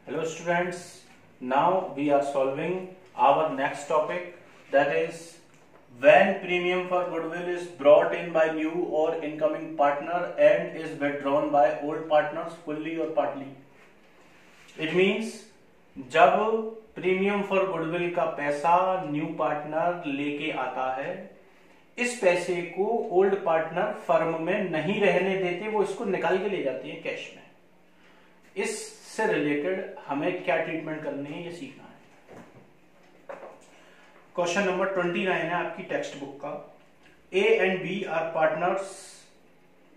Hello students, now we are solving our next topic, that is when premium for goodwill is brought in by new or incoming partner and is withdrawn by old partners fully or partly. It means जब premium for goodwill का पैसा new partner लेके आता है, इस पैसे को old partner firm में नहीं रहने देते, वो इसको निकाल के ले जाते हैं कैश में। इससे रिलेटेड हमें क्या ट्रीटमेंट करनी है ये सीखना है। क्वेश्चन नंबर 29 है आपकी टेक्स्ट बुक का। A and B are partners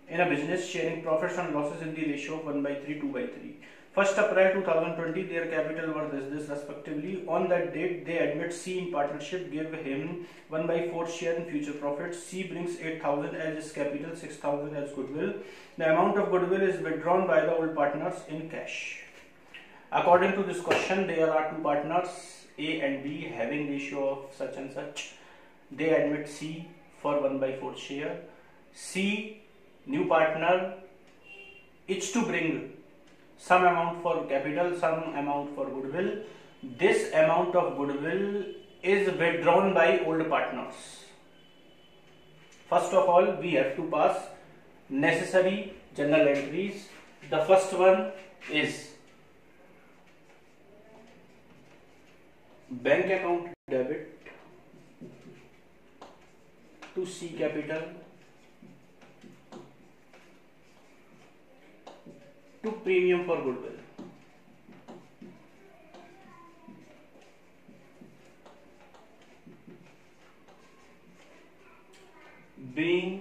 in a business sharing profits and losses in the ratio of 1/3, 2/3. 1st April 2020, their capital worth is this respectively. On that date, they admit C in partnership, give him 1/4 share in future profits. C brings 8,000 as his capital, 6,000 as goodwill. The amount of goodwill is withdrawn by the old partners in cash. According to this question, there are two partners, A and B, having ratio of such and such. They admit C for 1/4 share. C, new partner, is to bring some amount for capital, some amount for goodwill. This amount of goodwill is withdrawn by old partners. First of all, we have to pass necessary journal entries. The first one is bank account debit to C capital to premium for goodwill. Being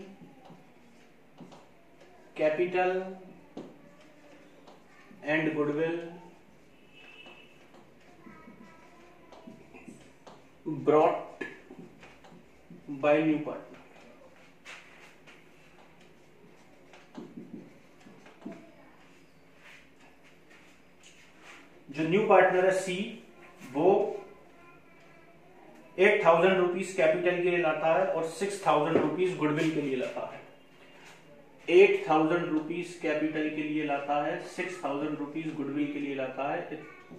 capital and goodwill brought by new partner. जो new partner है सी, वो 8,000 rupees capital के लिए लाता है और 6,000 rupees goodwill के लिए लाता है। 8,000 रुपीज कैपिटल के लिए लाता है, 6,000 रुपीज गुडविल के लिए लाता है।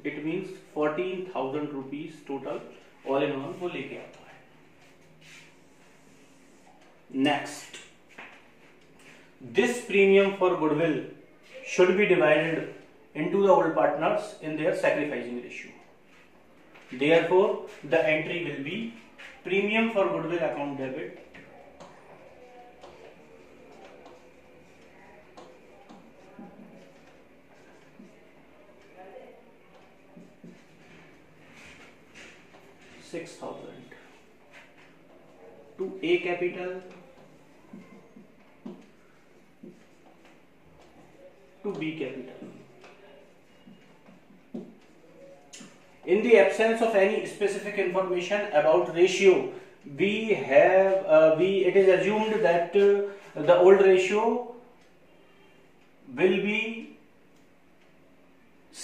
It means 14,000 rupees total all in all वो लेके आता है। Next, this premium for goodwill should be divided into the old partners in their sacrificing ratio. Therefore, the entry will be premium for goodwill account debit $6,000 to A capital to B capital. In the absence of any specific information about ratio, it is assumed that the old ratio will be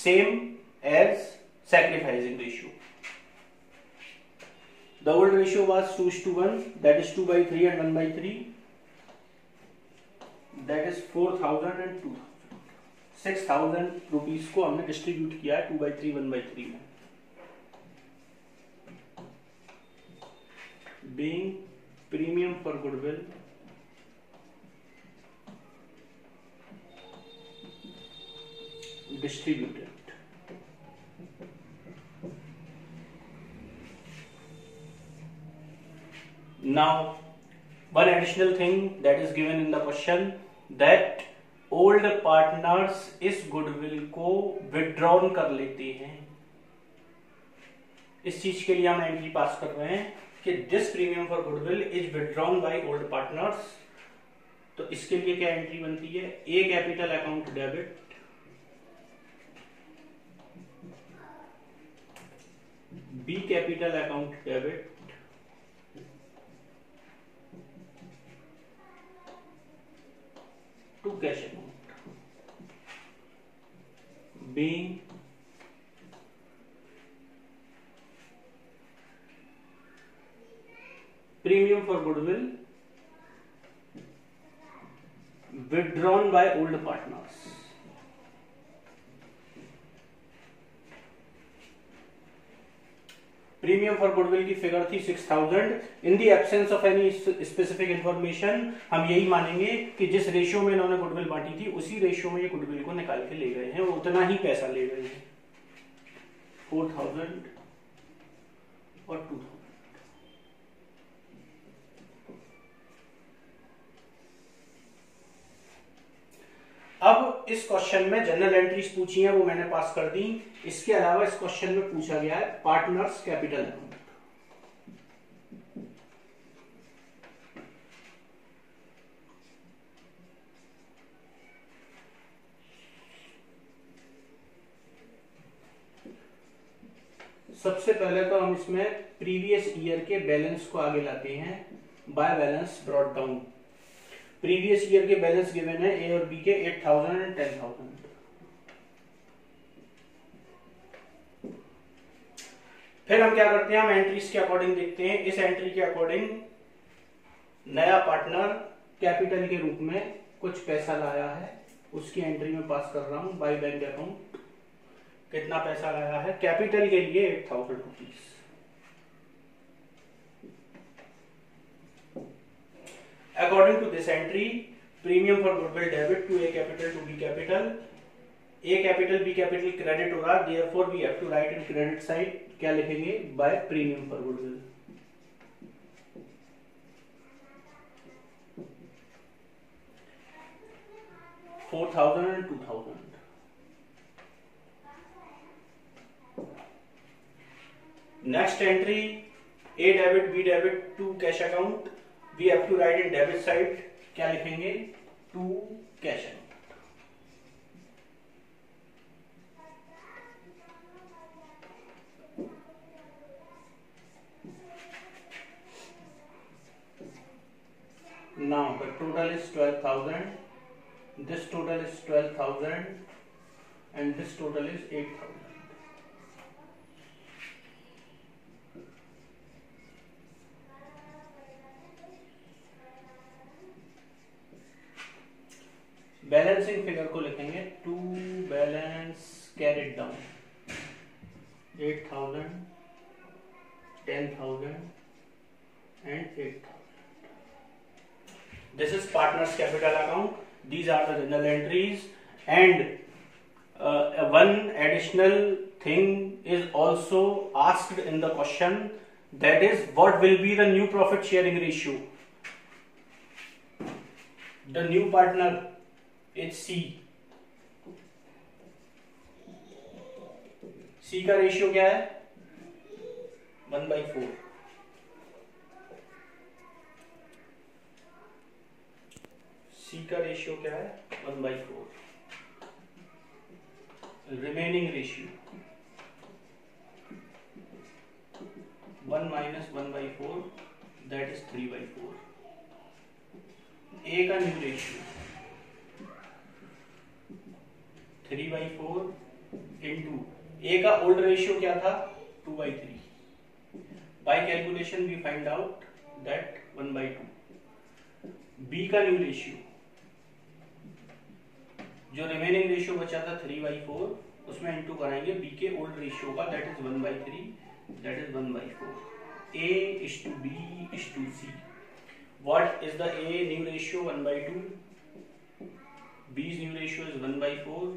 same as sacrificing ratio. The old ratio was 2:1, that is 2/3 and 1/3. That is 4,000 and 2,000. 6,000 rupees को हमने distribute किया है 2/3, 1/3 में। Being premium for goodwill distributed. Now, one additional thing that is given in the question, that old partners इस goodwill को withdrawn कर लेते हैं। इस चीज के लिए हम एंट्री पास कर रहे हैं कि this premium for goodwill is withdrawn by old partners. तो इसके लिए क्या एंट्री बनती है? A capital account debit B capital account debit to cash account. B premium for goodwill withdrawn by old partners. Premium for goodwill की figure थी 6000। In the absence of any specific information हम यही मानेंगे कि जिस ratio में इन्होंने goodwill बांटी थी उसी रेशियो में ये गुडविल को निकाल के ले गए हैं, उतना ही पैसा ले गए हैं, 4000 और 2000। अब इस क्वेश्चन में जनरल एंट्रीज पूछी हैं, वो मैंने पास कर दी। इसके अलावा इस क्वेश्चन में पूछा गया है पार्टनर्स कैपिटल अकाउंट। सबसे पहले तो हम इसमें प्रीवियस ईयर के बैलेंस को आगे लाते हैं, by balance brought down. Previous year के बैलेंस गिवन है ए और बी के 8000 एंड 10000। फिर हम क्या करते हैं, हम एंट्रीज के अकॉर्डिंग देखते हैं। इस एंट्री के अकॉर्डिंग नया पार्टनर कैपिटल के रूप में कुछ पैसा लाया है, उसकी एंट्री में पास कर रहा हूं बाय बैंक अकाउंट। कितना पैसा लाया है कैपिटल के लिए 8000 rupees. According to this entry, premium for goodwill debit to A capital to B capital, A capital B capital credit होगा, therefore we have to write in credit side क्या लिखेंगे, by premium for goodwill। $4000 and 2000। Next entry, A debit B debit to cash account, we have to write in debit side क्या लिखेंगे, to cash account। Now the total is 12,000, this total is 12,000 and this total is 8,000। Balancing figure को लिखेंगे to balance carried down 8000, 10,000 and 8,000। This is partners capital account. These are the journal entries, and one additional thing is also asked in the question, that is what will be the new profit sharing ratio। The new partner is C। C का ratio क्या है, 1/4। C का ratio क्या है, 1/4। Remaining ratio 1 minus 1/4, that is 3/4। A का new ratio 3/4 into A का old ratio क्या था, 2/3। By calculation we find out that 1/2। B का न्यू रेशियो, जो रिमेनिंग रेशियो बचा था 3/4, उसमें इंटू कराएंगे बी के ओल्ड रेशियो का, that is 1/3, that is 1/4। A is to B is to C। What is the A new ratio, 1/2, B's new ratio is 1/4,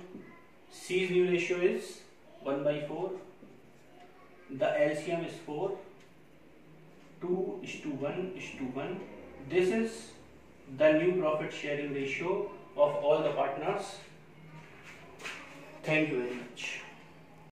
C's new ratio is 1/4, the LCM is 4, 2 is to 1 is to 1। This is the new profit sharing ratio of all the partners। Thank you very much।